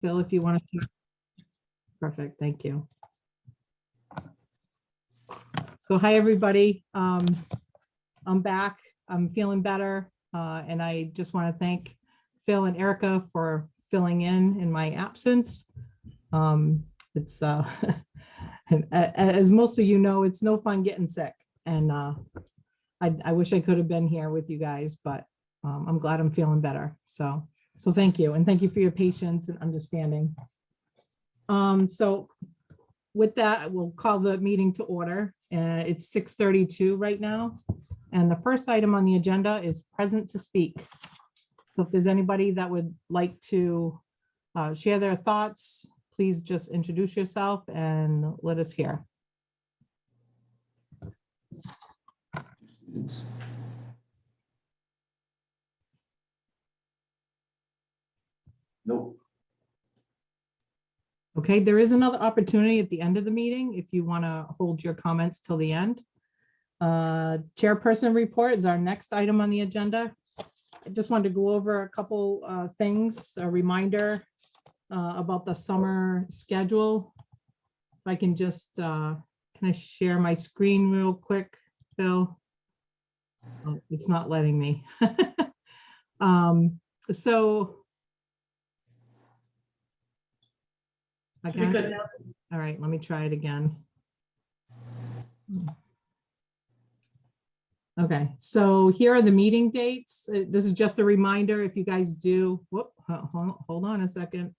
Phil, if you want to. Perfect, thank you. So hi, everybody. I'm back. I'm feeling better. And I just want to thank Phil and Erica for filling in my absence. It's as most of you know, it's no fun getting sick. And I wish I could have been here with you guys, but I'm glad I'm feeling better. So thank you. And thank you for your patience and understanding. So with that, we'll call the meeting to order. It's 6:32 right now. And the first item on the agenda is present to speak. So if there's anybody that would like to share their thoughts, please just introduce yourself and let us hear. Nope. Okay, there is another opportunity at the end of the meeting if you want to hold your comments till the end. Chairperson report is our next item on the agenda. I just wanted to go over a couple things, a reminder about the summer schedule. If I can just, can I share my screen real quick, Phil? Oh, it's not letting me. So. Okay. All right, let me try it again. Okay, so here are the meeting dates. This is just a reminder if you guys do, whoop, hold on a second.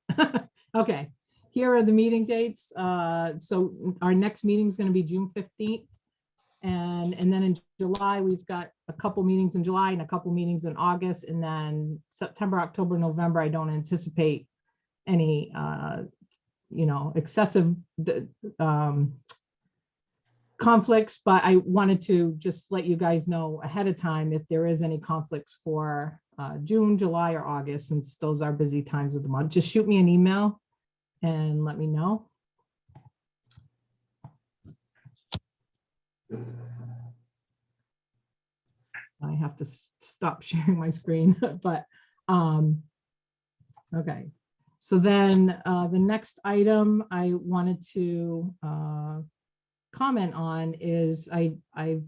Okay, here are the meeting dates. So our next meeting is going to be June 15th. And then in July, we've got a couple meetings in July and a couple meetings in August. And then September, October, November, I don't anticipate any excessive conflicts, but I wanted to just let you guys know ahead of time if there is any conflicts for June, July, or August, since those are busy times of the month. Just shoot me an email and let me know. I have to stop sharing my screen, but okay. So then the next item I wanted to comment on is I've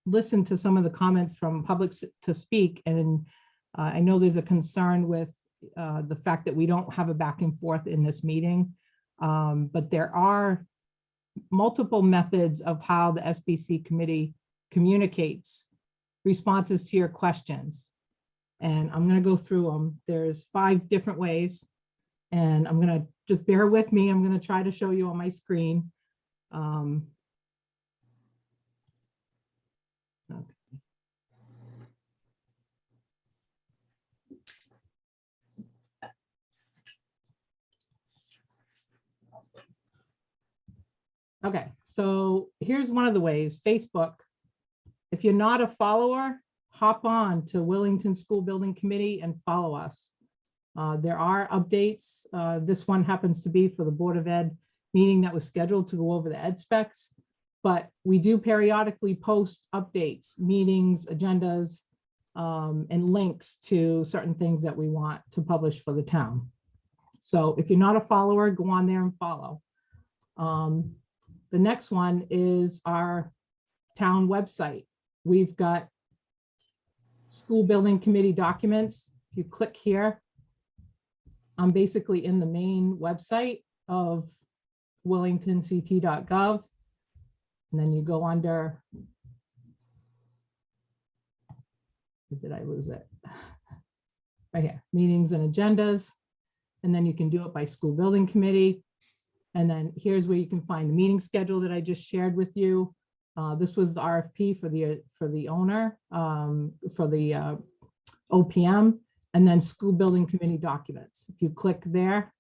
listened to some of the comments from public to speak, and I know there's a concern with the fact that we don't have a back and forth in this meeting, but there are multiple methods of how the SBC committee communicates responses to your questions. And I'm going to go through them. There's 5 different ways. And I'm going to just bear with me. I'm going to try to show you on my screen. Okay. Okay, so here's one of the ways. Facebook. If you're not a follower, hop on to Willington School Building Committee and follow us. There are updates. This one happens to be for the Board of Ed meeting that was scheduled to go over the ed specs, but we do periodically post updates, meetings, agendas, and links to certain things that we want to publish for the town. So if you're not a follower, go on there and follow. The next one is our town website. We've got school building committee documents. If you click here, I'm basically in the main website of willingtonct.gov. And then you go under, did I lose it? Right here, meetings and agendas. And then you can do it by school building committee. And then here's where you can find the meeting schedule that I just shared with you. This was the RFP for the owner, for the OPM, and then school building committee documents. If you click there,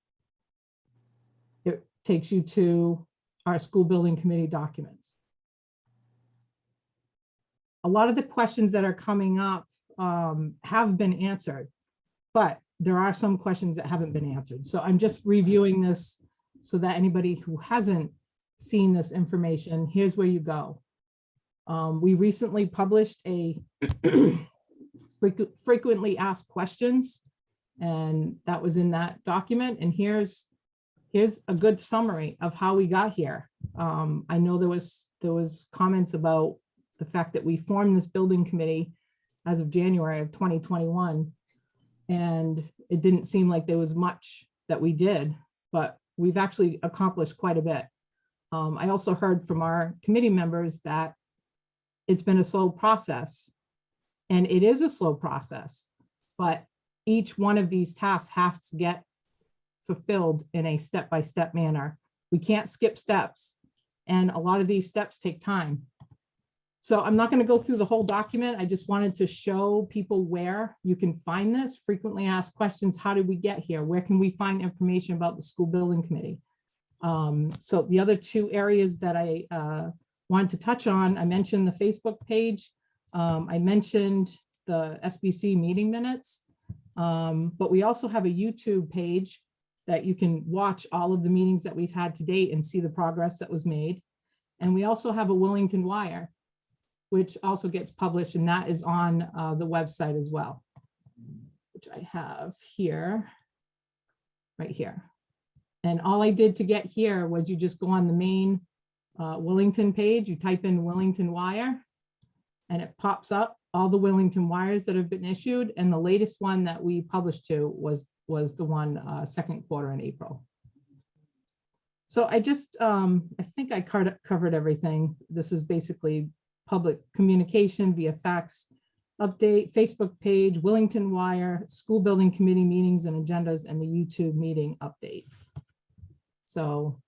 it takes you to our school building committee documents. A lot of the questions that are coming up have been answered, but there are some questions that haven't been answered. So I'm just reviewing this so that anybody who hasn't seen this information, here's where you go. We recently published a frequently asked questions, And that was in that document. And here's a good summary of how we got here. I know there was comments about the fact that we formed this building committee as of January of 2021. And it didn't seem like there was much that we did, but we've actually accomplished quite a bit. I also heard from our committee members that it's been a slow process, and it is a slow process, but each one of these tasks has to get fulfilled in a step-by-step manner. We can't skip steps, and a lot of these steps take time. So I'm not going to go through the whole document. I just wanted to show people where you can find this. Frequently asked questions: how did we get here? Where can we find information about the school building committee? So the other two areas that I wanted to touch on, I mentioned the Facebook page. I mentioned the SBC meeting minutes, but we also have a YouTube page that you can watch all of the meetings that we've had to date and see the progress that was made. And we also have a Willington Wire, which also gets published, and that is on the website as well, which I have here, right here. And all I did to get here was you just go on the main Willington page, you type in Willington Wire, and it pops up all the Willington Wires that have been issued. And the latest one that we published to was the one second quarter in April. So I just, I think I covered everything. This is basically public communication via fax update, Facebook page, Willington Wire, school building committee meetings and agendas, and the YouTube meeting updates. So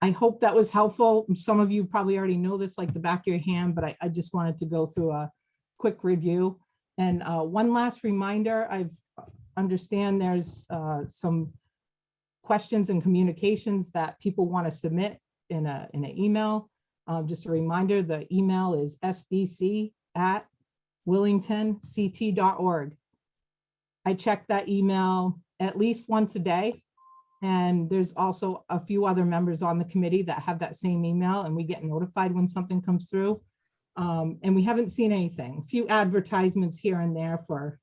I hope that was helpful. Some of you probably already know this like the back of your hand, but I just wanted to go through a quick review. And one last reminder, I understand there's some questions and communications that people want to submit in an email. Just a reminder, the email is sbc@willingtonct.org. I check that email at least once a day. And there's also a few other members on the committee that have that same email, and we get notified when something comes through. And we haven't seen anything. A few advertisements here and there for,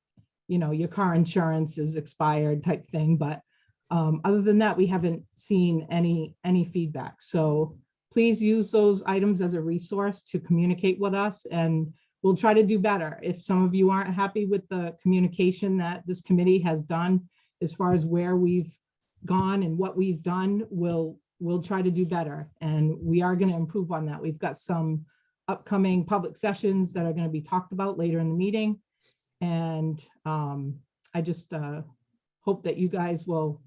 you know, your car insurance is expired type thing. But other than that, we haven't seen any feedback. So please use those items as a resource to communicate with us, and we'll try to do better. If some of you aren't happy with the communication that this committee has done as far as where we've gone and what we've done, we'll try to do better, and we are going to improve on that. We've got some upcoming public sessions that are going to be talked about later in the meeting, and I just hope that you guys will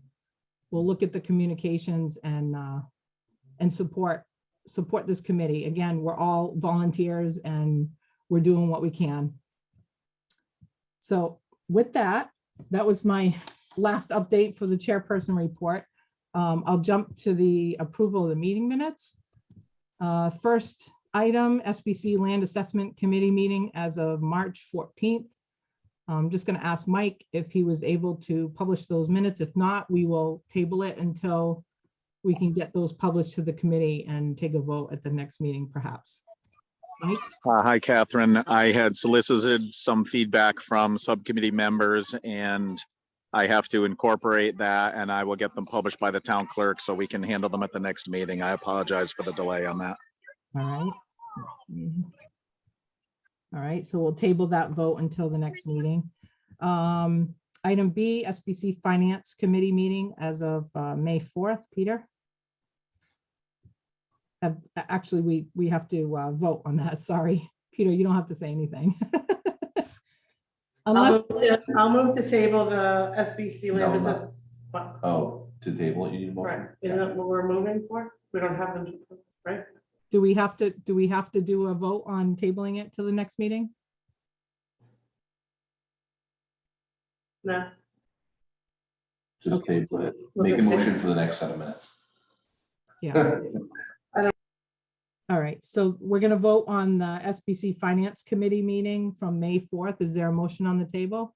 look at the communications and support this committee. Again, we're all volunteers and we're doing what we can. So with that was my last update for the chairperson report. I'll jump to the approval of the meeting minutes. First item, SBC Land Assessment Committee meeting as of March 14th. I'm just going to ask Mike if he was able to publish those minutes. If not, we will table it until we can get those published to the committee and take a vote at the next meeting, perhaps. Mike? Hi, Catherine. I had solicited some feedback from subcommittee members, and I have to incorporate that, and I will get them published by the town clerk so we can handle them at the next meeting. I apologize for the delay on that. All right. All right, so we'll table that vote until the next meeting. Item B, SBC Finance Committee meeting as of May 4th. Peter? Actually, we have to vote on that. Sorry, Peter, you don't have to say anything. Unless I'll move to table the SBC land assessment. Oh, to table it, you need a motion? Right, isn't that what we're moving for? We don't have them, right? do we have to do a vote on tabling it to the next meeting? No. Just table it. Make a motion for the next set of minutes. Yeah. All right, so we're going to vote on the SBC Finance Committee meeting from May 4th. Is there a motion on the table?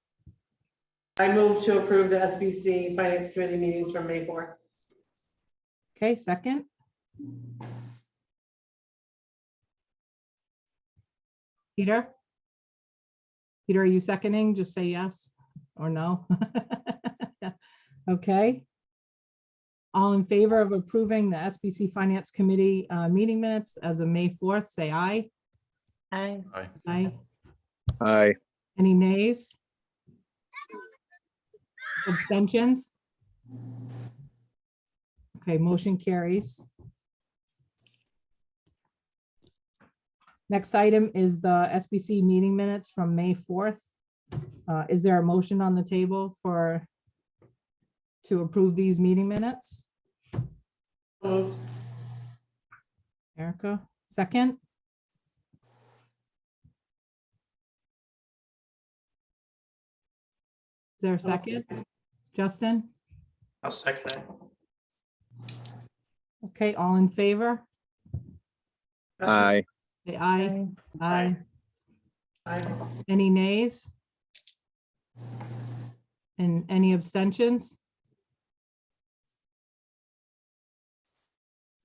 I move to approve the SBC Finance Committee meetings from May 4th. Okay, second. Peter? Peter, are you seconding? Just say yes. or no? Okay. All in favor of approving the SBC Finance Committee meeting minutes as of May 4th, say aye. Aye. Aye. Aye. Any nays? Abstentions? Okay, motion carries. Next item is the SBC meeting minutes from May 4th. Is there a motion on the table to approve these meeting minutes? Moved. Erica, second? Is there a second? Justin? I'll second it. Okay, all in favor? Aye. Say aye. Aye. Aye. Any nays? And any abstentions?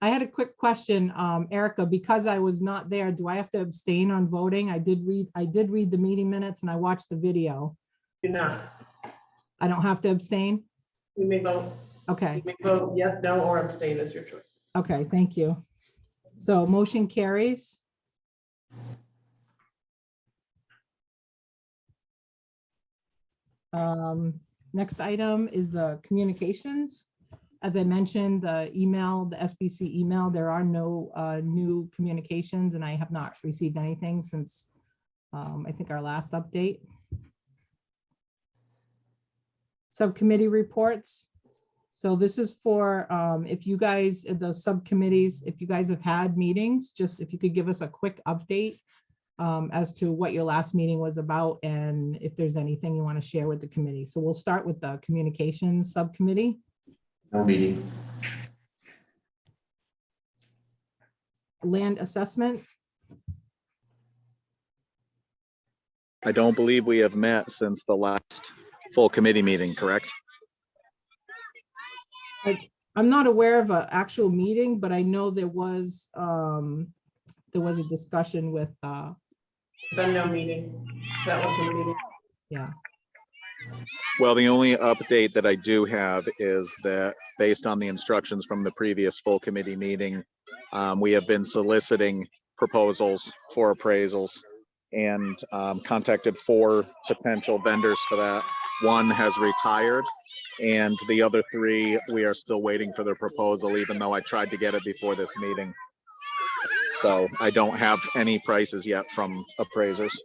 I had a quick question, Erica, because I was not there, do I have to abstain on voting? I did read the meeting minutes and I watched the video. Do not. I don't have to abstain? You may vote. Okay, You may vote yes, no, or abstain is your choice. okay, thank you. So motion carries. Next item is the communications. As I mentioned, the email, the SBC email, there are no new communications and I have not received anything since I think our last update. Subcommittee reports. So this is for if you guys, the subcommittees, if you guys have had meetings, just if you could give us a quick update as to what your last meeting was about and if there's anything you want to share with the committee. So we'll start with the communications subcommittee. No meeting. Land assessment. I don't believe we have met since the last full committee meeting, correct? I'm not aware of an actual meeting, but I know there was a discussion with, Been no meeting. That was the meeting. yeah, Well, the only update that I do have is that based on the instructions from the previous full committee meeting, we have been soliciting proposals for appraisals and contacted 4 potential vendors for that. 1 has retired and the other 3, we are still waiting for their proposal, even though I tried to get it before this meeting. So I don't have any prices yet from appraisers.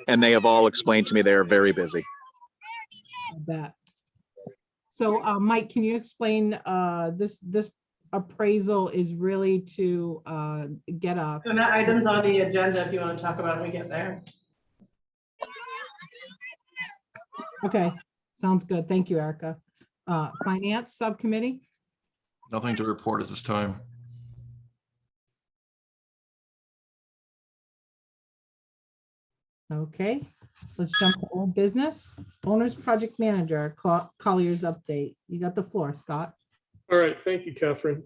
And they have all explained to me they're very busy. I bet. So Mike, can you explain this appraisal is really to get a, And that item's on the agenda if you want to talk about it when we get there. okay, sounds good. Thank you, Erica. Finance subcommittee. Nothing to report at this time. Okay, let's jump to old business. Owner's project manager, Collier's update. You got the floor, Scott. All right, thank you, Catherine.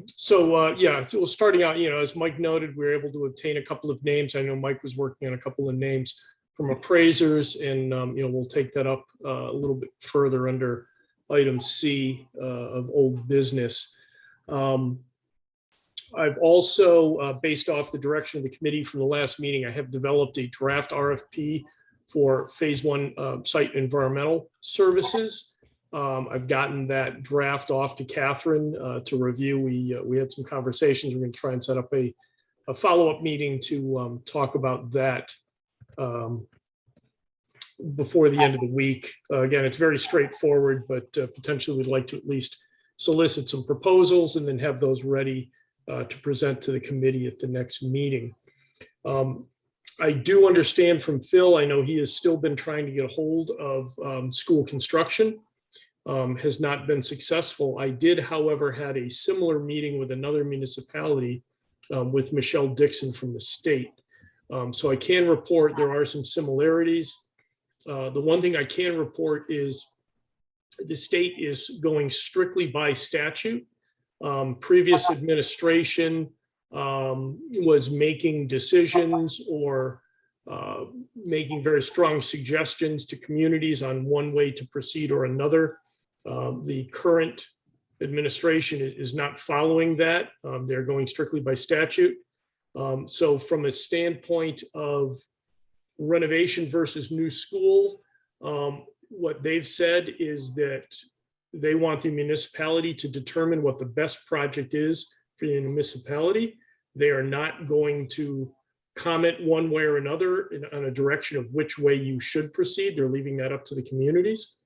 So, yeah, so starting out, as Mike noted, we were able to obtain a couple of names. I know Mike was working on a couple of names from appraisers, and, we'll take that up a little bit further under item C of old business. I've also, based off the direction of the committee from the last meeting, I have developed a draft RFP for phase 1 site environmental services. I've gotten that draft off to Catherine to review. We had some conversations. We're going to try and set up a follow-up meeting to talk about that before the end of the week. Again, it's very straightforward, but potentially we'd like to at least solicit some proposals and then have those ready to present to the committee at the next meeting. I do understand from Phil, I know he has still been trying to get a hold of school construction, has not been successful. I did, however, had a similar meeting with another municipality with Michelle Dixon from the state. So I can report there are some similarities. The one thing I can report is the state is going strictly by statute. Previous administration was making decisions or making very strong suggestions to communities on one way to proceed or another. The current administration is not following that. They're going strictly by statute. So from a standpoint of renovation versus new school, what they've said is that they want the municipality to determine what the best project is for the municipality. They are not going to comment one way or another on a direction of which way you should proceed. They're leaving that up to the communities.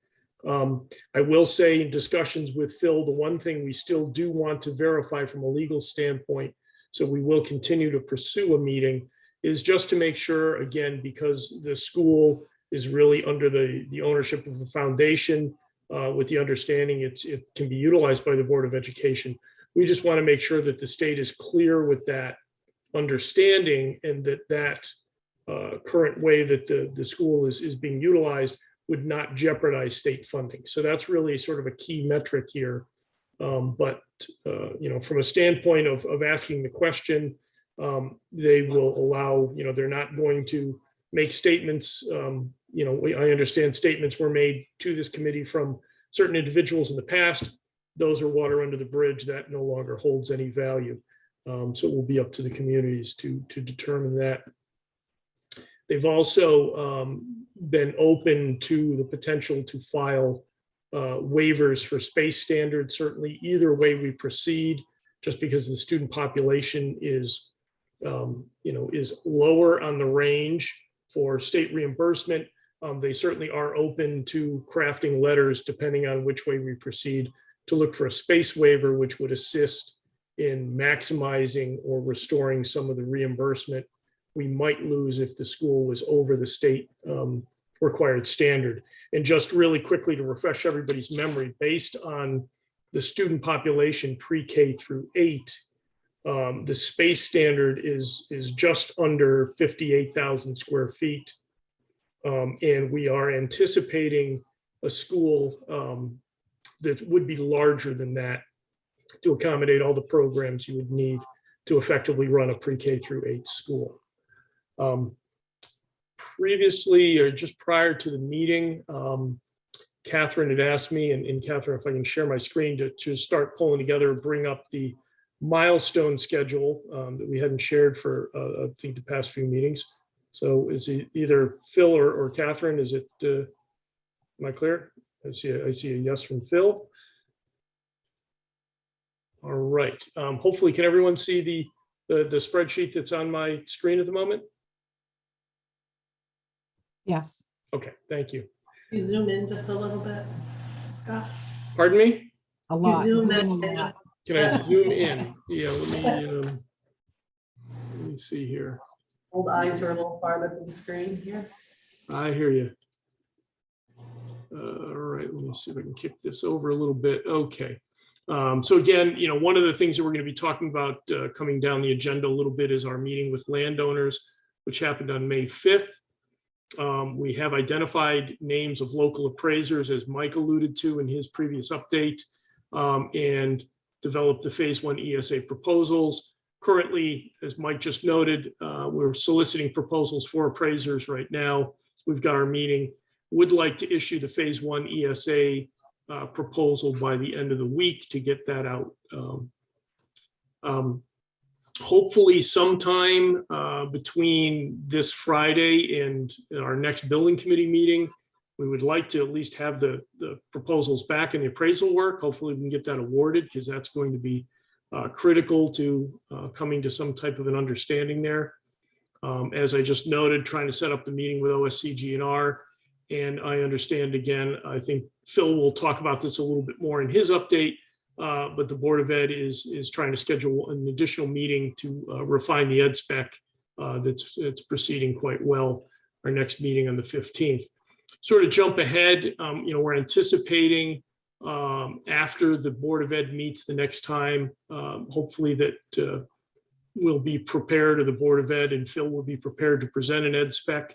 I will say in discussions with Phil, the one thing we still do want to verify from a legal standpoint, so we will continue to pursue a meeting, is just to make sure, again, because the school is really under the ownership of a foundation with the understanding it can be utilized by the Board of Education. We just want to make sure that the state is clear with that understanding, and that current way that the school is being utilized would not jeopardize state funding. So that's really sort of a key metric here. But from a standpoint of asking the question, they will allow, they're not going to make statements. I understand statements were made to this committee from certain individuals in the past. Those are water under the bridge. That no longer holds any value. So it will be up to the communities to determine that. They've also been open to the potential to file waivers for space standards. Certainly, either way we proceed, just because the student population is lower on the range for state reimbursement. They certainly are open to crafting letters, depending on which way we proceed, to look for a space waiver, which would assist in maximizing or restoring some of the reimbursement we might lose if the school was over the state required standard. And just really quickly to refresh everybody's memory, based on the student population pre-K through 8, the space standard is just under 58,000 square feet. And we are anticipating a school that would be larger than that to accommodate all the programs you would need to effectively run a pre-K through 8 school. Previously, or just prior to the meeting, Catherine had asked me, and Catherine, if I can share my screen to start pulling together, bring up the milestone schedule that we hadn't shared for, I think, the past few meetings. So is it either Phil or Catherine? Is it, am I clear? I see a yes from Phil. All right. Hopefully, can everyone see the spreadsheet that's on my screen at the moment? Yes. Okay, thank you. You zoom in just a little bit, Scott. Pardon me? A lot. zoom Zoom in in. a lot. Can I zoom in? Yeah, let me see here. Old eyes are a little farther from the screen here. I hear you. All right, let me see if I can kick this over a little bit. Okay. So again, one of the things that we're going to be talking about coming down the agenda a little bit is our meeting with landowners, which happened on May 5th. We have identified names of local appraisers, as Mike alluded to in his previous update, and developed the phase 1 ESA proposals. Currently, as Mike just noted, we're soliciting proposals for appraisers right now. We've got our meeting. Would like to issue the phase 1 ESA proposal by the end of the week to get that out. Hopefully sometime between this Friday and our next building committee meeting, we would like to at least have the proposals back in the appraisal work. Hopefully we can get that awarded, because that's going to be critical to coming to some type of an understanding there. As I just noted, trying to set up the meeting with OSCG&R. And I understand, again, I think Phil will talk about this a little bit more in his update, but the Board of Ed is trying to schedule an additional meeting to refine the ed spec that's proceeding quite well. Our next meeting on the 15th. Sort of jump ahead, we're anticipating after the Board of Ed meets the next time, hopefully that we'll be prepared, or the Board of Ed and Phil will be prepared to present an ed spec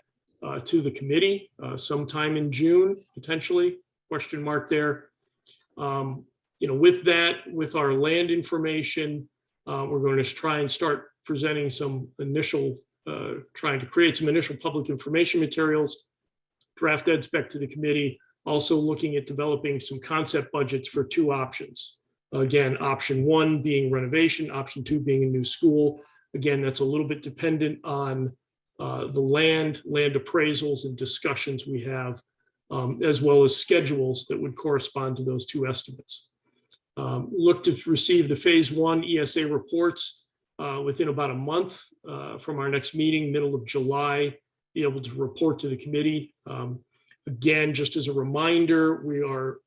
to the committee sometime in June, potentially, question mark there. With that, with our land information, we're going to try and start presenting some initial trying to create some initial public information materials, draft ed spec to the committee, also looking at developing some concept budgets for 2 options. Again, option 1 being renovation, option 2 being a new school. Again, that's a little bit dependent on the land appraisals and discussions we have, as well as schedules that would correspond to those 2 estimates. Look to receive the phase 1 ESA reports within about a month from our next meeting, middle of July, be able to report to the committee. Again, just as a reminder, we are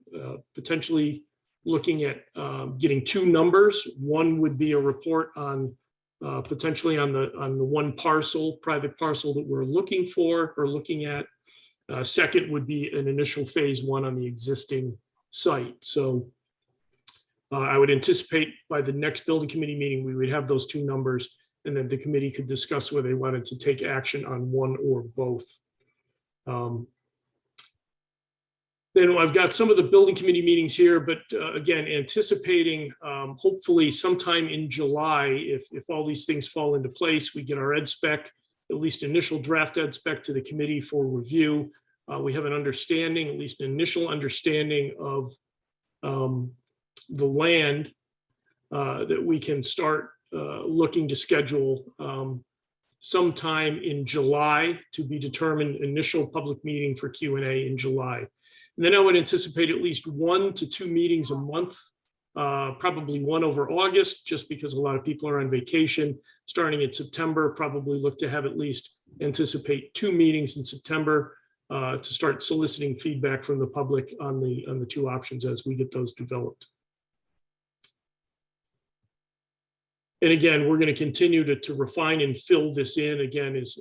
potentially looking at getting 2 numbers. One would be a report on potentially on the 1 parcel, private parcel that we're looking for or looking at. Second would be an initial phase 1 on the existing site. So I would anticipate by the next building committee meeting, we would have those 2 numbers, and then the committee could discuss whether they wanted to take action on one or both. Then I've got some of the building committee meetings here, but again, anticipating hopefully sometime in July, if all these things fall into place, we get our ed spec, at least initial draft ed spec to the committee for review. We have an understanding, at least an initial understanding of the land that we can start looking to schedule sometime in July, to be determined. Initial public meeting for Q&A in July. And then I would anticipate at least 1 to 2 meetings a month, probably 1 over August, just because a lot of people are on vacation. Starting in September, probably look to have at least anticipate 2 meetings in September to start soliciting feedback from the public on the 2 options as we get those developed. And again, we're going to continue to refine and fill this in again as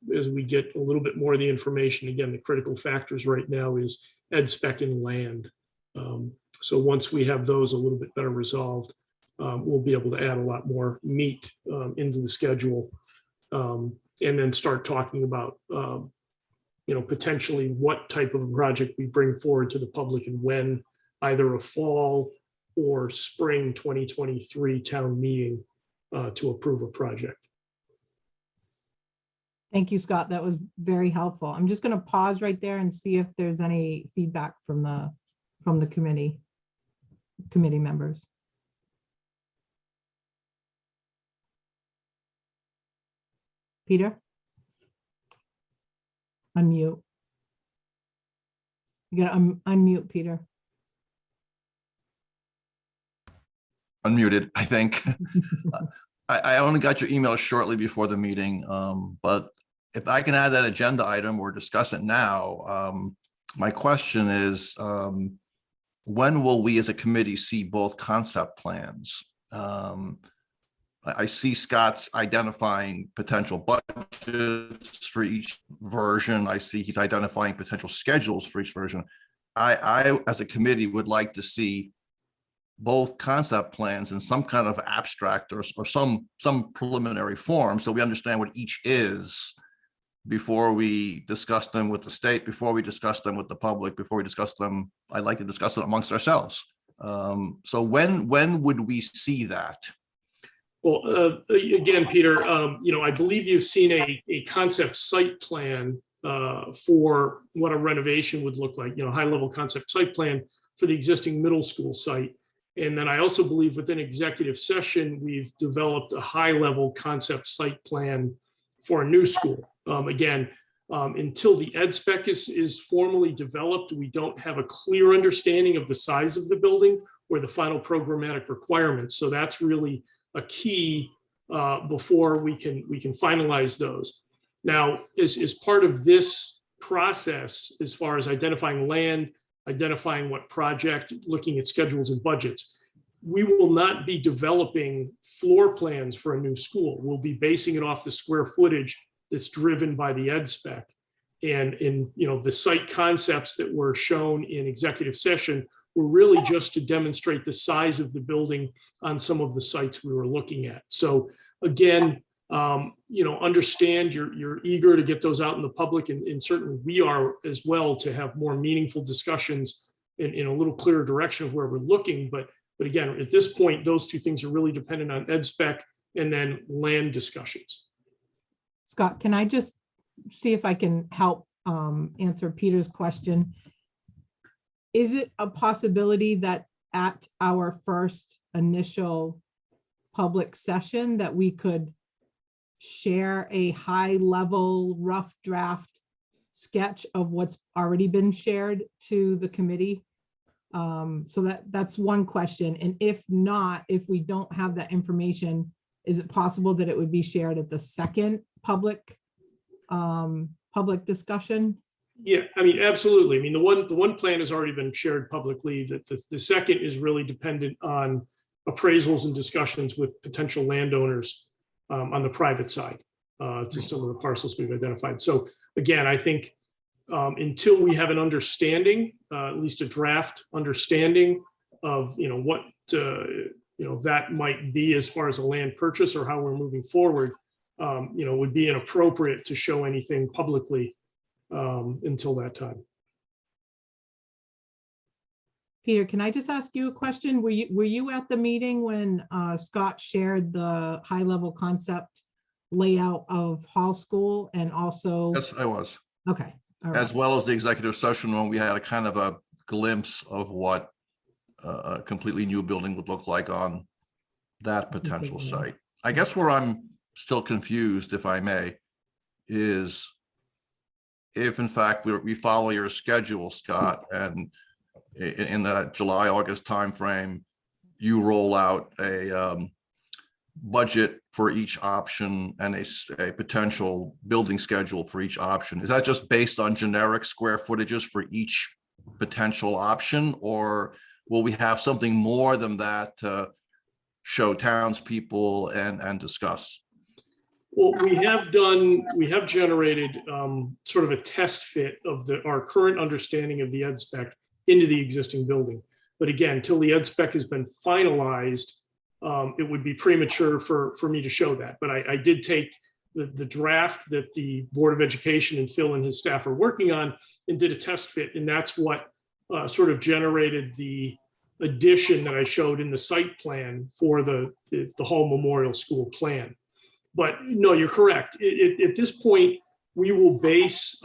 we get a little bit more of the information. Again, the critical factors right now is ed spec and land. So once we have those a little bit better resolved, we'll be able to add a lot more meat into the schedule, and then start talking about potentially what type of project we bring forward to the public and when, either a fall or spring 2023 town meeting to approve a project. Thank you, Scott. That was very helpful. I'm just going to pause right there and see if there's any feedback from the committee members. Peter? Unmute. You gotta unmute, Peter. Unmuted, I think. I only got your email shortly before the meeting, but if I can add that agenda item or discuss it now, my question is, when will we as a committee see both concept plans? I see Scott's identifying potential budgets for each version. I see he's identifying potential schedules for each version. I as a committee, would like to see both concept plans in some kind of abstract or some preliminary form, so we understand what each is before we discuss them with the state, before we discuss them with the public, before we discuss them. I'd like to discuss it amongst ourselves. So when would we see that? Well, again, Peter, I believe you've seen a concept site plan for what a renovation would look like, high-level concept site plan for the existing middle school site. And then I also believe within executive session, we've developed a high-level concept site plan for a new school. Again, until the ed spec is formally developed, we don't have a clear understanding of the size of the building or the final programmatic requirements. So that's really a key before we can finalize those. Now, as part of this process, as far as identifying land, identifying what project, looking at schedules and budgets, we will not be developing floor plans for a new school. We'll be basing it off the square footage that's driven by the ed spec. And in the site concepts that were shown in executive session were really just to demonstrate the size of the building on some of the sites we were looking at. So again, understand you're eager to get those out in the public, and certainly we are as well, to have more meaningful discussions in a little clearer direction of where we're looking. But again, at this point, those 2 things are really dependent on ed spec and then land discussions. Scott, can I just see if I can help answer Peter's question? Is it a possibility that at our first initial public session that we could share a high-level rough draft sketch of what's already been shared to the committee? So that's one question. And if not, if we don't have that information, is it possible that it would be shared at the second public discussion? Yeah, I mean, absolutely. I mean, the one plan has already been shared publicly. That the second is really dependent on appraisals and discussions with potential landowners on the private side to some of the parcels we've identified. So again, I think until we have an understanding, at least a draft understanding of what that might be as far as a land purchase or how we're moving forward, would be inappropriate to show anything publicly until that time. Peter, can I just ask you a question? Were you at the meeting when Scott shared the high-level concept layout of Hall School and also? Yes, I was. Okay. All right. As well as the executive session when we had a kind of a glimpse of what a completely new building would look like on that potential site. I guess where I'm still confused, if I may, is if in fact we follow your schedule, Scott, and in that July, August timeframe, you roll out a budget for each option and a potential building schedule for each option. Is that just based on generic square footages for each potential option, or will we have something more than that to show townspeople and discuss? Well, we have generated sort of a test fit of our current understanding of the ed spec into the existing building. But again, till the ed spec has been finalized, it would be premature for me to show that. But I did take the draft that the Board of Education and Phil and his staff are working on and did a test fit. And that's what sort of generated the addition that I showed in the site plan for the Hall Memorial School plan. But no, you're correct. At this point, we will base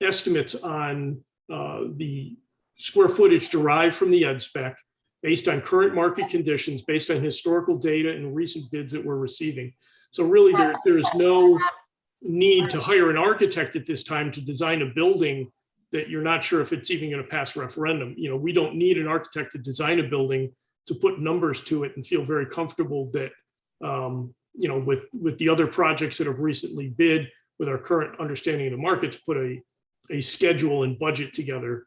estimates on the square footage derived from the ed spec based on current market conditions, based on historical data and recent bids that we're receiving. So really there is no need to hire an architect at this time to design a building that you're not sure if it's even going to pass referendum. We don't need an architect to design a building to put numbers to it and feel very comfortable that with the other projects that have recently bid, with our current understanding of the market, to put a schedule and budget together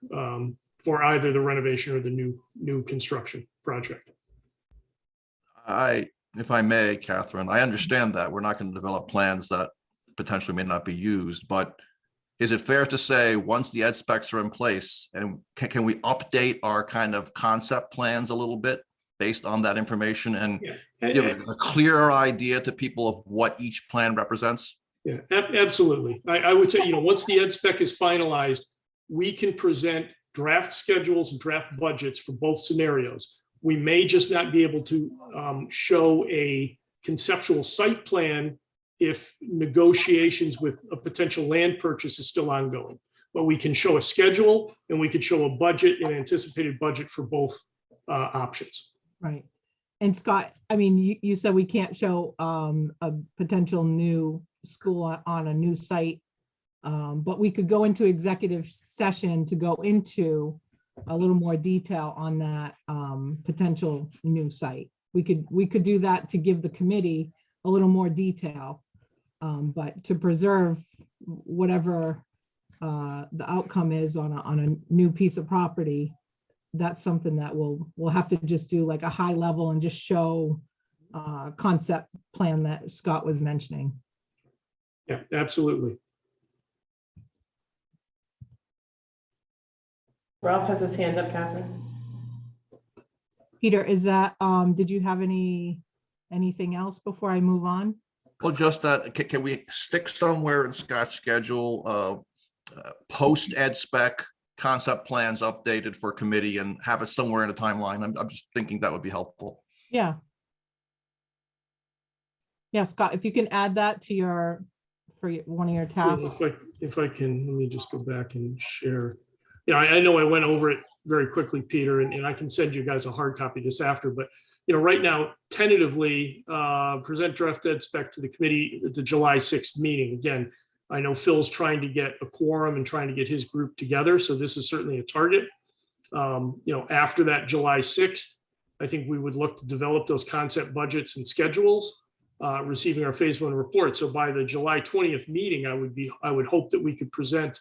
for either the renovation or the new construction project. If I may, Catherine, I understand that we're not going to develop plans that potentially may not be used, but is it fair to say once the ed specs are in place, and can we update our kind of concept plans a little bit based on that information and give a clearer idea to people of what each plan represents? Yeah, absolutely. I would say, once the ed spec is finalized, we can present draft schedules and draft budgets for both scenarios. We may just not be able to show a conceptual site plan if negotiations with a potential land purchase is still ongoing. But we can show a schedule and we could show a budget, an anticipated budget for both options. Right. And Scott, I mean, you said we can't show a potential new school on a new site, but we could go into executive session to go into a little more detail on that potential new site. We could do that to give the committee a little more detail, but to preserve whatever the outcome is on a new piece of property, that's something that we'll have to just do like a high level and just show concept plan that Scott was mentioning. Yeah, absolutely. Ralph has his hand up, Catherine. Peter, is that, did you have anything else before I move on? Well, just that, can we stick somewhere in Scott's schedule, post ed spec concept plans updated for committee and have it somewhere in a timeline? I'm just thinking that would be helpful. Yeah. Yeah, Scott, if you can add that to your one of your Yeah, tasks? If I can, let me just go back and share. Yeah, I know I went over it very quickly, Peter, and I can send you guys a hard copy of this after, but right now, tentatively, present draft ed spec to the committee at the July 6th meeting. Again, I know Phil's trying to get a quorum and trying to get his group together, so this is certainly a target. After that July 6th, I think we would look to develop those concept budgets and schedules, receiving our phase 1 report. So by the July 20th meeting, I would hope that we could present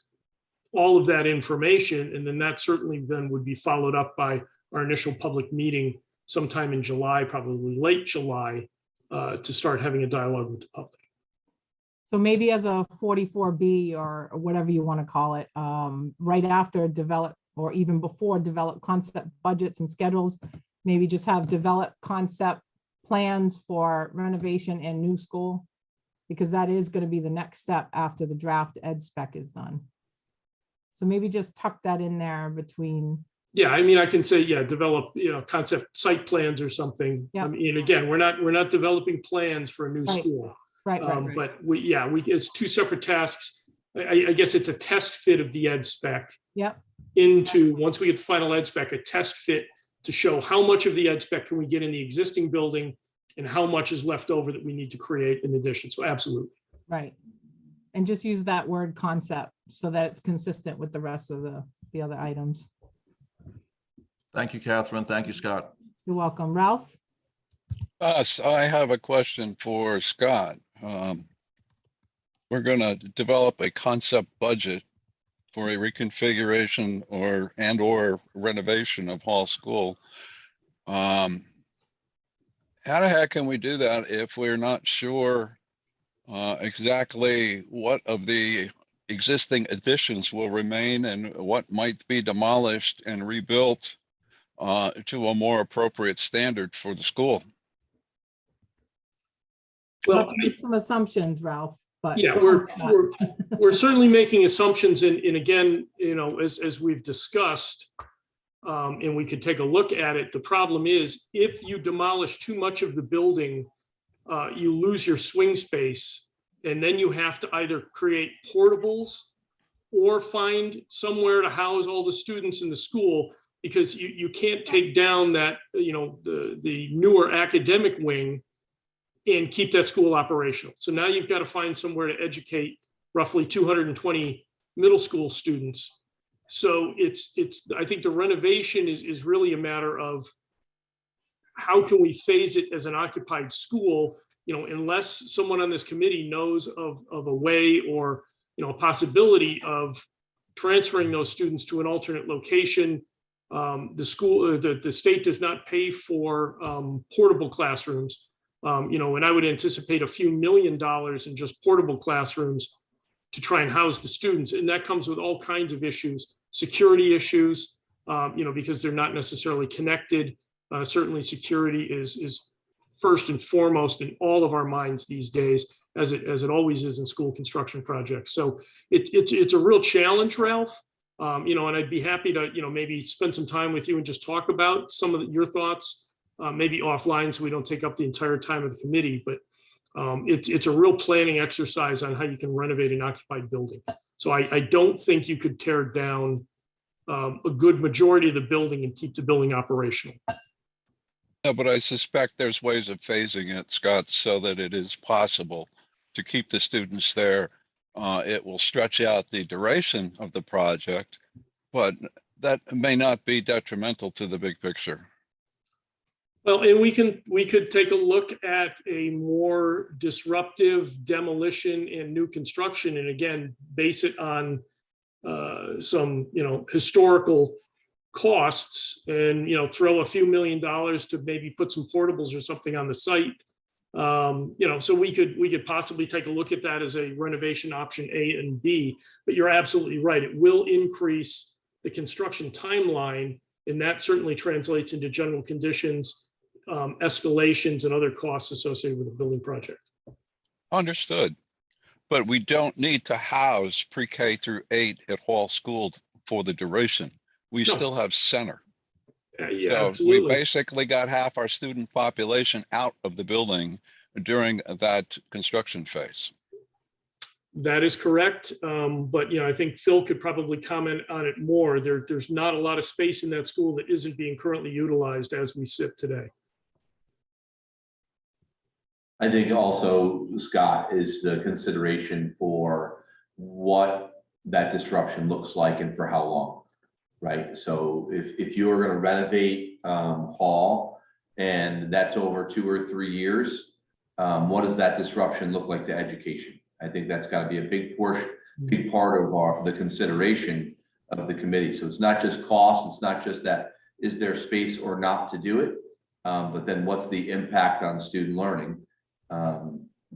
all of that information, and then that certainly then would be followed up by our initial public meeting sometime in July, probably late July, to start having a dialogue with the public. So maybe as a 44B or whatever you want to call it, right after develop, or even before develop concept budgets and schedules, maybe just have develop concept plans for renovation and new school, because that is going to be the next step after the draft ed spec is done. So maybe just tuck that in there between. Yeah, I mean, I can say, yeah, develop, concept site plans or something. Yeah. I mean, again, we're not developing plans for a new Right. school. Right. But it's two separate tasks. I guess it's a test fit of the ed spec Yep. into, once we get the final ed spec, a test fit to show how much of the ed spec can we get in the existing building and how much is left over that we need to create in addition. So absolutely. Right. And just use that word concept so that it's consistent with the rest of the other items. Thank you, Catherine. Thank you, Scott. You're welcome. Ralph? Us, I have a question for Scott. We're going to develop a concept budget for a reconfiguration or renovation of Hall School. How the heck can we do that if we're not sure exactly what of the existing additions will remain and what might be demolished and rebuilt to a more appropriate standard for the school? Well, Make some assumptions, Ralph, but. yeah, we're certainly making assumptions, and again, as we've discussed, and we could take a look at it. The problem is, if you demolish too much of the building, you lose your swing space, and then you have to either create portables or find somewhere to house all the students in the school, because you can't take down that, the newer academic wing and keep that school operational. So now you've got to find somewhere to educate roughly 220 middle school students. So I think the renovation is really a matter of how can we phase it as an occupied school, unless someone on this committee knows of a way or, a possibility of transferring those students to an alternate location. The state does not pay for portable classrooms. And I would anticipate a few $1 million in just portable classrooms to try and house the students. And that comes with all kinds of issues, security issues, because they're not necessarily connected. Certainly security is first and foremost in all of our minds these days, as it always is in school construction projects. So it's a real challenge, Ralph. And I'd be happy to, maybe spend some time with you and just talk about some of your thoughts. Maybe offline, so we don't take up the entire time of the committee, but it's a real planning exercise on how you can renovate an occupied building. So I don't think you could tear down a good majority of the building and keep the building operational. No, but I suspect there's ways of phasing it, Scott, so that it is possible to keep the students there. It will stretch out the duration of the project, but that may not be detrimental to the big picture. Well, and we could take a look at a more disruptive demolition and new construction, and again, base it on some, historical costs, and, throw a few $1 million to maybe put some portables or something on the site. So we could possibly take a look at that as a renovation option A and B, but you're absolutely right. It will increase the construction timeline, and that certainly translates into general conditions, escalations, and other costs associated with the building project. Understood. But we don't need to house pre-K through 8 at Hall School for the duration. We No. still have center. Yeah, So absolutely. we basically got half our student population out of the building during that construction phase. That is correct. But I think Phil could probably comment on it more. There's not a lot of space in that school that isn't being currently utilized as we sit today. I think also, Scott, is the consideration for what that disruption looks like and for how long, right? So if you are gonna renovate Hall and that's over 2 or 3 years, what does that disruption look like to education? I think that's gotta be a big portion, big part of the consideration of the committee. So it's not just cost, it's not just that, is there space or not to do it? But then what's the impact on student learning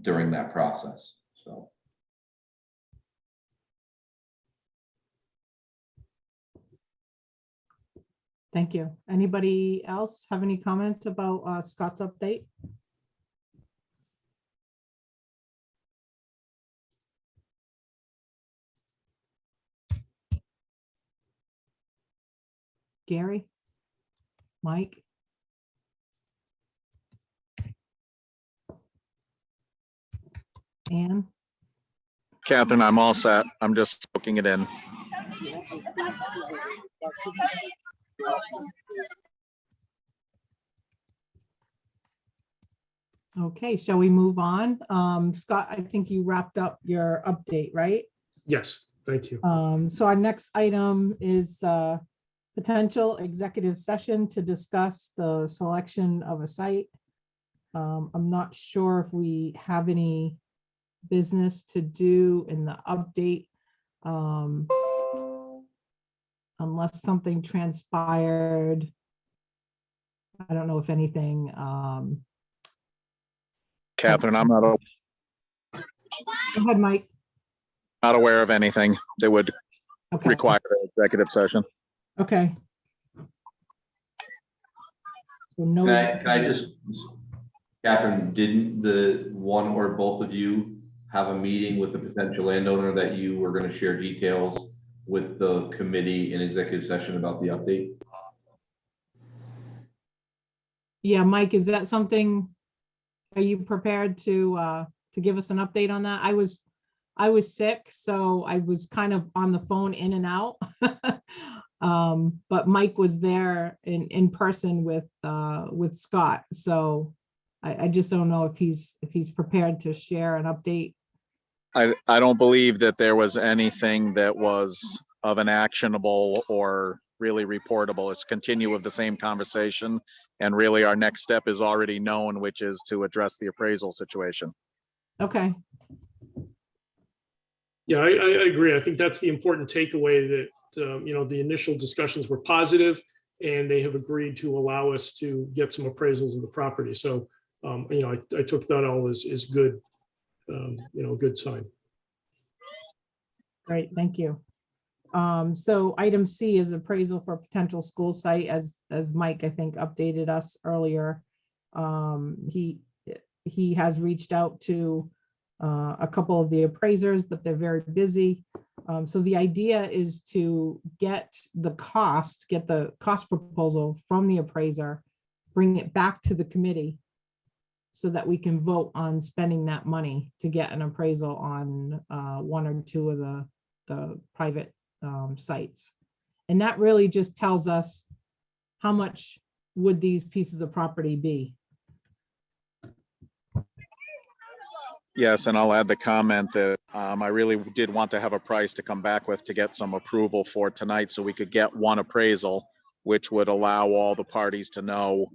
during that process? So. Thank you. Anybody else have any comments about Scott's update? Gary? Mike? Ann? Catherine, I'm all set. I'm just soaking it in. Okay, shall we move on? Scott, I think you wrapped up your update, right? Yes, thank you. So our next item is potential executive session to discuss the selection of a site. I'm not sure if we have any business to do in the update. Unless something transpired. I don't know if anything. Catherine, I'm not Go ahead, Mike. aware of anything that would Okay, require an executive session. okay. So no. Can I just, Catherine, didn't the one or both of you have a meeting with the potential landowner that you were going to share details with the committee in executive session about the update? Yeah, Mike, is that something, are you prepared to give us an update on that? I was sick, so I was kind of on the phone in and out. But Mike was there in person with Scott, so I just don't know if he's prepared to share an update. I don't believe that there was anything that was of an actionable or really reportable. It's continue with the same conversation. And really our next step is already known, which is to address the appraisal situation. Okay, Yeah, I agree. I think that's the important takeaway, that, the initial discussions were positive and they have agreed to allow us to get some appraisals of the property. So, I took that all as good, good sign. great, thank you. So item C is appraisal for potential school site, as Mike, I think, updated us earlier. He has reached out to a couple of the appraisers, but they're very busy. So the idea is to get the cost proposal from the appraiser, bring it back to the committee so that we can vote on spending that money to get an appraisal on one or two of the private sites. And that really just tells us how much would these pieces of property be. Yes, and I'll add the comment that I really did want to have a price to come back with to get some approval for tonight, so we could get one appraisal, which would allow all the parties to know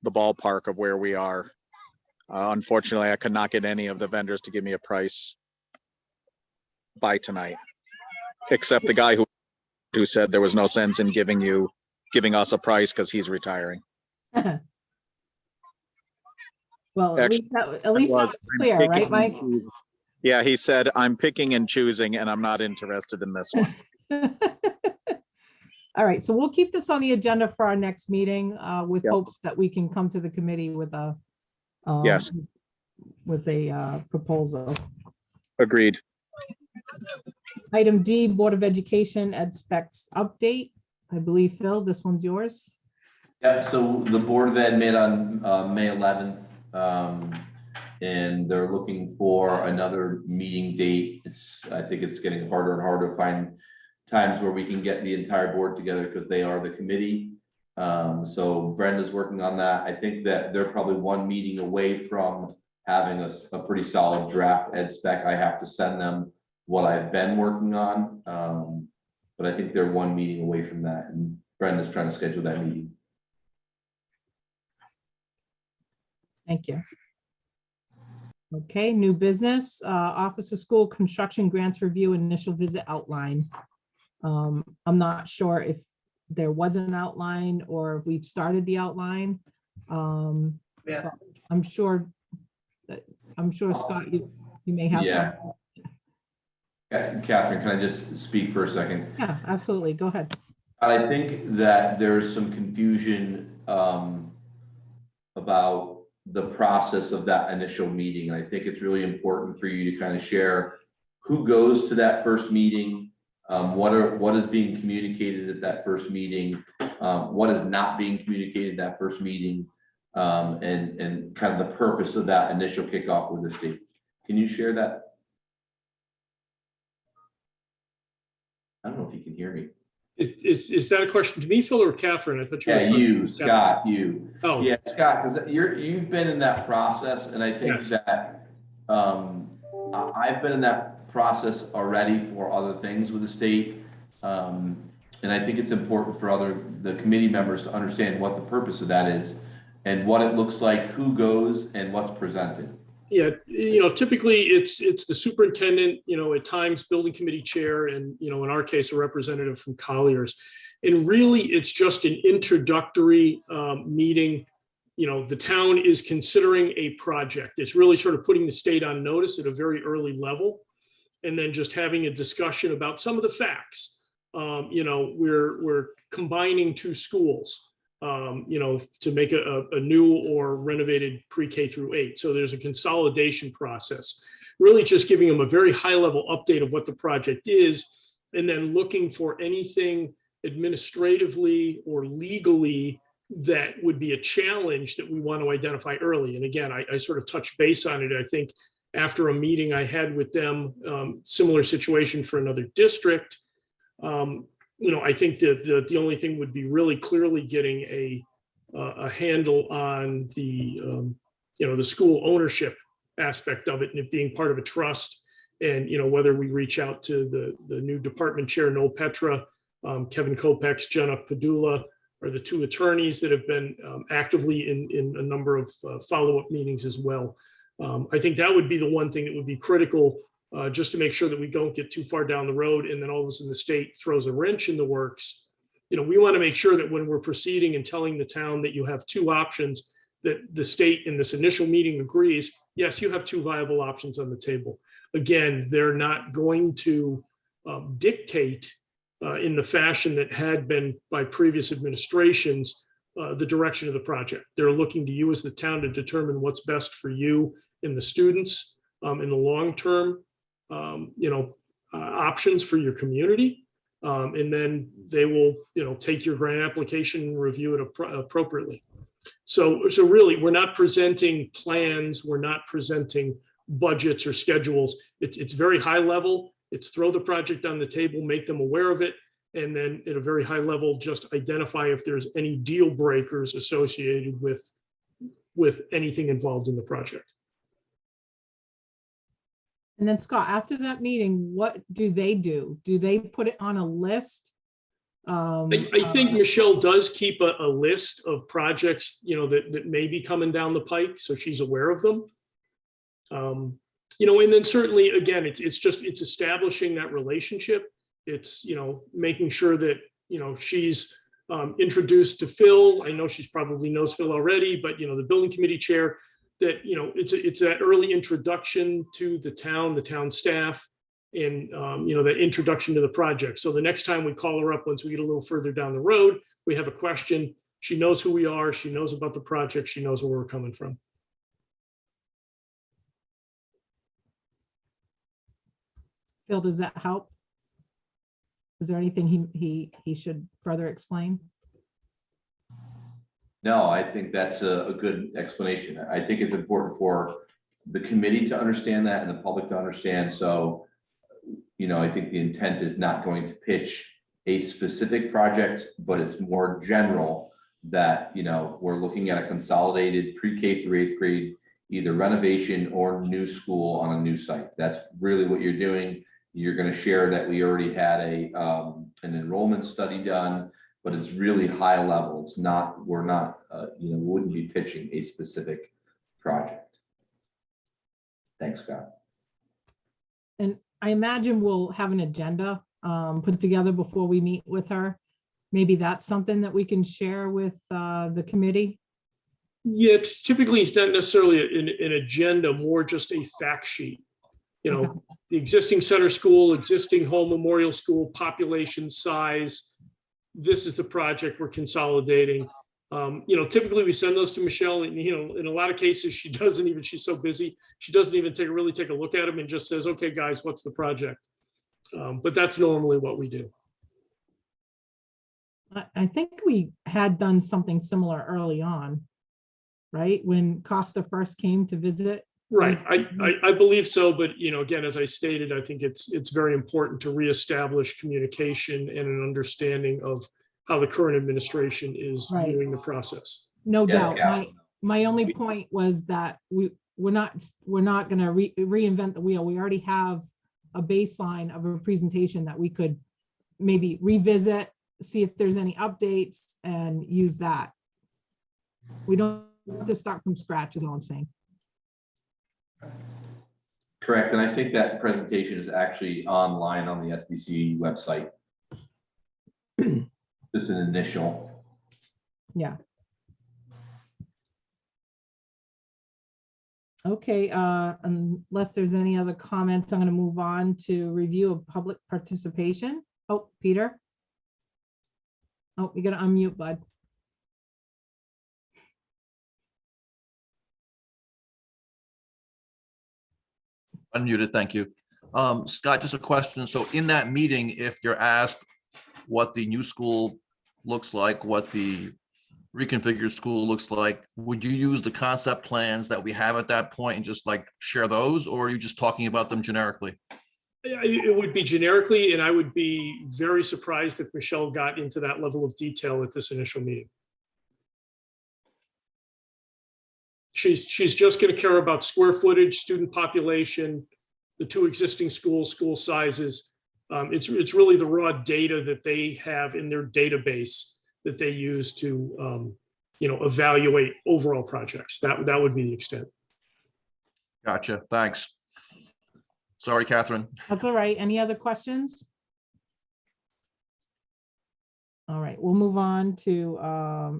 the ballpark of where we are. Unfortunately, I could not get any of the vendors to give me a price by tonight, except the guy who said there was no sense in giving us a price because he's retiring. Well, at least that was clear, right, Mike? Yeah, he said, I'm picking and choosing and I'm not interested in this one. All right, so we'll keep this on the agenda for our next meeting with Yep. hopes that we can come to the committee with a Yes. with a proposal. Agreed. Item D, Board of Education ed specs update. I believe, Phil, this one's yours. Yeah, so the Board of Ed met on May 11th. and they're looking for another meeting date. I think it's getting harder and harder to find times where we can get the entire board together because they are the committee. So Brenda's working on that. I think that they're probably one meeting away from having a pretty solid draft ed spec. I have to send them what I've been working on. But I think they're one meeting away from that, and Brenda's trying to schedule that meeting. Thank you. Okay, new business, Office of School Construction Grants Review Initial Visit Outline. I'm not sure if there was an outline or if we've started the outline. Yeah. I'm sure Scott, you may have Yeah. some. Catherine, can I just speak for a second? Yeah, absolutely. Go ahead. I think that there's some confusion about the process of that initial meeting. I think it's really important for you to kind of share who goes to that first meeting, what is being communicated at that first meeting, what is not being communicated at that first meeting, and kind of the purpose of that initial kickoff with the state. Can you share that? I don't know if you can hear me. Is that a question to me, Phil, or Catherine? I thought you were. Yeah, you, Scott, you. Oh, Yeah, Scott, because you've been in that process, and I think Yes. that I've been in that process already for other things with the state. And I think it's important for the committee members to understand what the purpose of that is and what it looks like, who goes, and what's presented. yeah, typically it's the superintendent, at times building committee chair, and, in our case, a representative from Colliers. And really, it's just an introductory meeting. The town is considering a project. It's really sort of putting the state on notice at a very early level, and then just having a discussion about some of the facts. We're combining two schools, to make a new or renovated pre-K through 8. So there's a consolidation process, really just giving them a very high level update of what the project is, and then looking for anything administratively or legally that would be a challenge that we want to identify early. And again, I sort of touched base on it. I think after a meeting I had with them, similar situation for another district. I think that the only thing would be really clearly getting a handle on the school ownership aspect of it, and it being part of a trust, and whether we reach out to the new department chair, Noel Petra, Kevin Kopex, Jenna Padula, are the two attorneys that have been actively in a number of follow-up meetings as well. I think that would be the one thing that would be critical, just to make sure that we don't get too far down the road and then all of a sudden the state throws a wrench in the works. We want to make sure that when we're proceeding and telling the town that you have two options, that the state in this initial meeting agrees, yes, you have two viable options on the table. Again, they're not going to dictate in the fashion that had been by previous administrations the direction of the project. They're looking to you as the town to determine what's best for you and the students in the long term. Options for your community, and then they will, take your grant application and review it appropriately. So really, we're not presenting plans, we're not presenting budgets or schedules. It's very high level. It's throw the project on the table, make them aware of it, and then at a very high level, just identify if there's any deal breakers associated with anything involved in the project. And then Scott, after that meeting, what do they do? Do they put it on a list? I think Michelle does keep a list of projects, that may be coming down the pike, so she's aware of them. And then certainly, again, it's establishing that relationship. It's, making sure that, she's introduced to Phil. I know she's probably knows Phil already, but, the building committee chair, that, it's that early introduction to the town staff, and, that introduction to the project. So the next time we call her up, once we get a little further down the road, we have a question, she knows who we are, she knows about the project, she knows where we're coming from. Phil, does that help? Is there anything he should further explain? No, I think that's a good explanation. I think it's important for the committee to understand that and the public to understand. So, I think the intent is not going to pitch a specific project, but it's more general that, we're looking at a consolidated pre-K through 8th grade, either renovation or new school on a new site. That's really what you're doing. You're going to share that we already had an enrollment study done, but it's really high level. It's not, we're not, we wouldn't be pitching a specific project. Thanks, Scott. And I imagine we'll have an agenda put together before we meet with her. Maybe that's something that we can share with the committee. Yeah, it's not necessarily an agenda, more just a fact sheet. Okay. The existing center school, existing home memorial school, population size. This is the project we're consolidating. Typically we send those to Michelle, and in a lot of cases she doesn't even, she's so busy, she doesn't even really take a look at them and just says, okay, guys, what's the project? But that's normally what we do. I think we had done something similar early on, right? When Costa first came to visit. Right, I believe so, but again, as I stated, I think it's very important to reestablish communication and an understanding of how the current administration is Right. viewing the process. No Yes, doubt. Cal. My only point was that we're not going to reinvent the wheel. We already have a baseline of a presentation that we could maybe revisit, see if there's any updates, and use that. We don't have to start from scratch, is all I'm saying. Correct, and I think that presentation is actually online on the SBC website. Just an initial. Yeah. Okay, unless there's any other comments, I'm going to move on to review of public participation. Oh, Peter. Oh, you got to unmute, bud. Unmuted, thank you. Scott, just a question. So in that meeting, if you're asked what the new school looks like, what the reconfigured school looks like, would you use the concept plans that we have at that point and just like share those, or are you just talking about them generically? It would be generically, and I would be very surprised if Michelle got into that level of detail at this initial meeting. She's just going to care about square footage, student population, the two existing schools, school sizes. It's really the raw data that they have in their database that they use to evaluate overall projects. That would be the extent. Gotcha, thanks. Sorry, Catherine. That's all right. Any other questions? All right, we'll move on to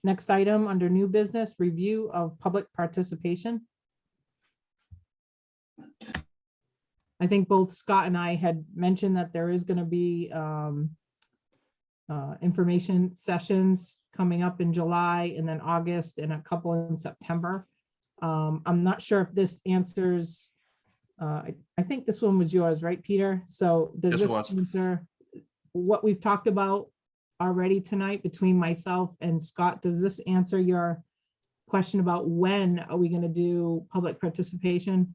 next item under new business, review of public participation. I think both Scott and I had mentioned that there is going to be information sessions coming up in July and then August and a couple in September. I'm not sure if this answers, I think this one was yours, right, Peter? So does Yes, it this was. answer what we've talked about already tonight between myself and Scott? Does this answer your question about when are we going to do public participation?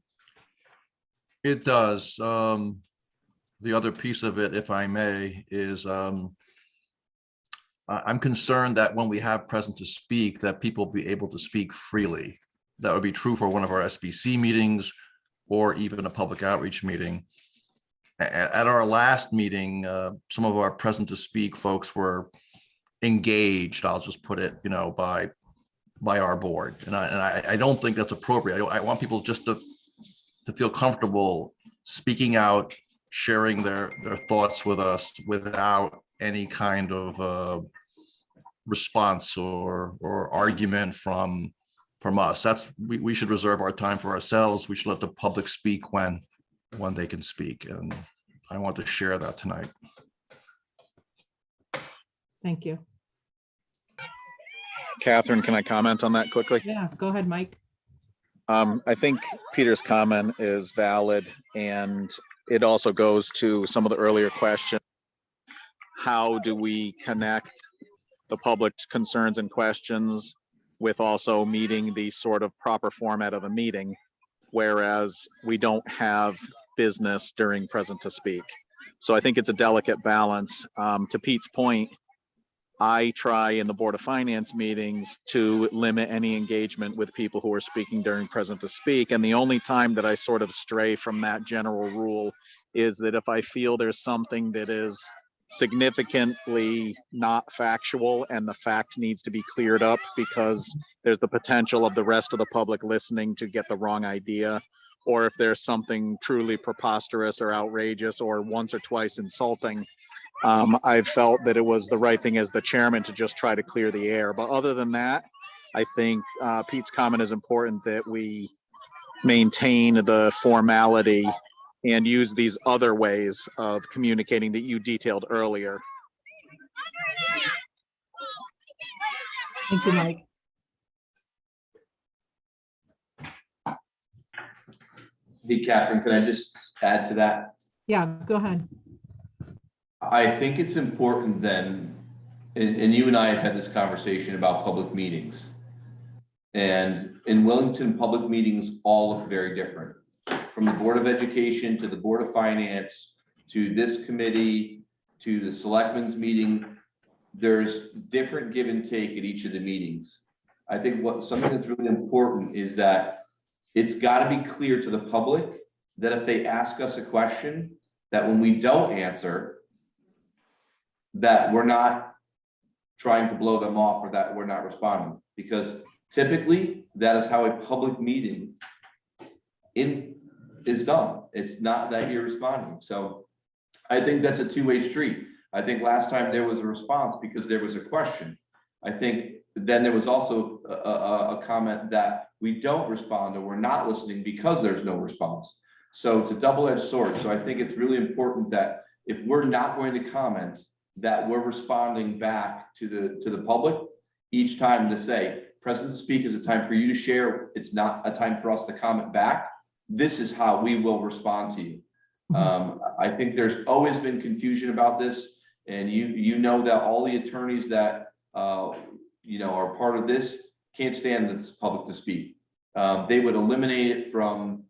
It does. The other piece of it, if I may, is I'm concerned that when we have present to speak, that people be able to speak freely. That would be true for one of our SBC meetings or even a public outreach meeting. At our last meeting, some of our present to speak folks were engaged, I'll just put it, by our board. And I don't think that's appropriate. I want people just to feel comfortable speaking out, sharing their thoughts with us without any kind of response or argument from us. We should reserve our time for ourselves. We should let the public speak when they can speak. And I want to share that tonight. Thank you. Catherine, can I comment on that quickly? Yeah, go ahead, Mike. I think Peter's comment is valid, and it also goes to some of the earlier questions. How do we connect the public's concerns and questions with also meeting the sort of proper format of a meeting? whereas we don't have business during present to speak. So I think it's a delicate balance. To Pete's point, I try in the Board of Finance meetings to limit any engagement with people who are speaking during present to speak. And the only time that I sort of stray from that general rule is that if I feel there's something that is significantly not factual and the fact needs to be cleared up because there's the potential of the rest of the public listening to get the wrong idea, or if there's something truly preposterous or outrageous or once or twice insulting, I felt that it was the right thing as the chairman to just try to clear the air. But other than that, I think Pete's comment is important, that we maintain the formality and use these other ways of communicating that you detailed earlier. Thank you, Mike. Hey, Catherine, can I just add to that? Yeah, go ahead. I think it's important then, and you and I have had this conversation about public meetings. And in Willington, public meetings all look very different. From the Board of Education to the Board of Finance, to this committee, to the Selectmen's meeting, there's different give and take at each of the meetings. I think something that's really important is that it's got to be clear to the public that if they ask us a question, that when we don't answer, that we're not trying to blow them off or that we're not responding, because typically that is how a public meeting is done. It's not that you're responding. So I think that's a two-way street. I think last time there was a response because there was a question. I think then there was also a comment that we don't respond or we're not listening because there's no response. So it's a double-edged sword. So I think it's really important that if we're not going to comment, that we're responding back to the public each time to say, present to speak is a time for you to share. It's not a time for us to comment back. This is how we will respond to you. I think there's always been confusion about this, and you know that all the attorneys that are part of this can't stand this public to speak. They would eliminate it from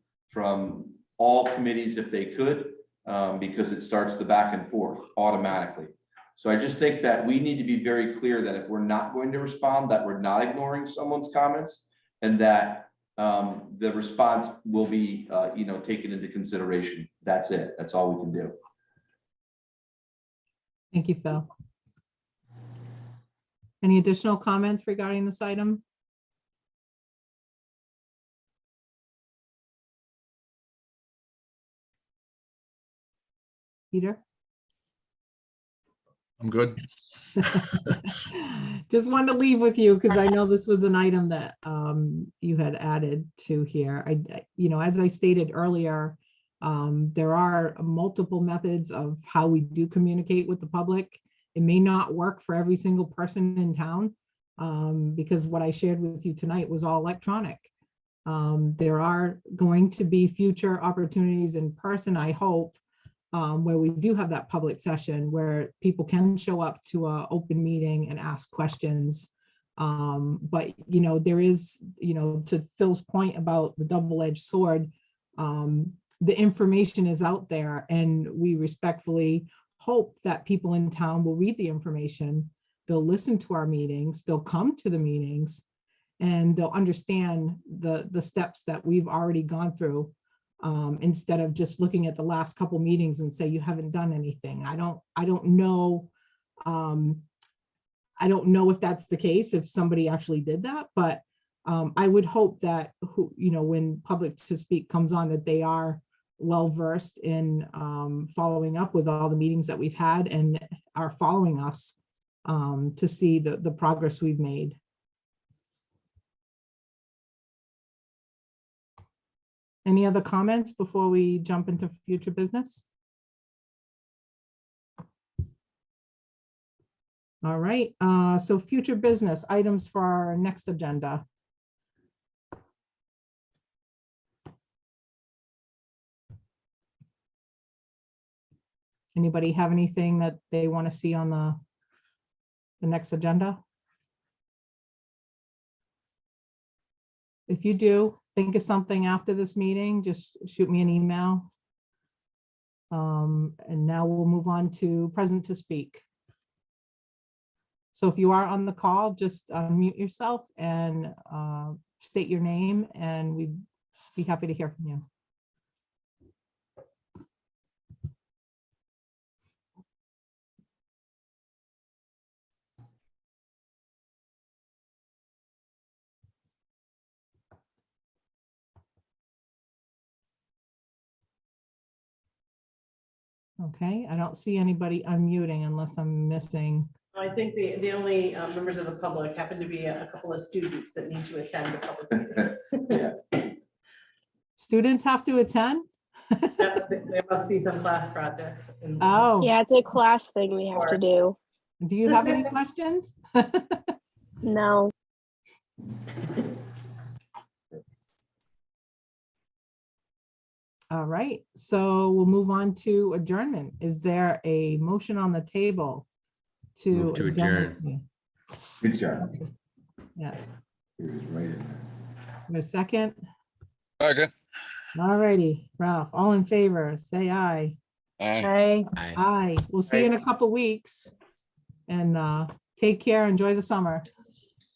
all committees if they could, because it starts the back and forth automatically. So I just think that we need to be very clear that if we're not going to respond, that we're not ignoring someone's comments, and that the response will be taken into consideration. That's it. That's all we can do. Thank you, Phil. Any additional comments regarding this item? Peter? I'm good. Just wanted to leave with you because I know this was an item that you had added to here. As I stated earlier, there are multiple methods of how we do communicate with the public. It may not work for every single person in town, because what I shared with you tonight was all electronic. There are going to be future opportunities in person, I hope, where we do have that public session where people can show up to an open meeting and ask questions. But, there is, to Phil's point about the double-edged sword, the information is out there, and we respectfully hope that people in town will read the information, they'll listen to our meetings, they'll come to the meetings, and they'll understand the steps that we've already gone through. Instead of just looking at the last couple meetings and say you haven't done anything. I don't know if that's the case, if somebody actually did that, but I would hope that when public to speak comes on, that they are well versed in following up with all the meetings that we've had and are following us to see the progress we've made. Any other comments before we jump into future business? All right, so future business items for our next agenda. Anybody have anything that they want to see on the next agenda? If you do, think of something after this meeting, just shoot me an email. And now we'll move on to present to speak. So if you are on the call, just unmute yourself and state your name, and we'd be happy to hear from you. Okay, I don't see anybody unmuting unless I'm missing. I think the only members of the public happen to be a couple of students that need to attend a public meeting. Yeah. Students have to attend? There must be some class projects. Oh, Yeah, it's a class thing we have to do. do you have any questions? No. All right, so we'll move on to adjournment. Is there a motion on the table to Move to adjourn this adjourn. meeting? Good job. Yes, He was right in there. a second. Okay. All righty, Ralph, all in favor, say aye. Aye. Hi. Aye, we'll see you in a couple weeks. And take care, enjoy the summer.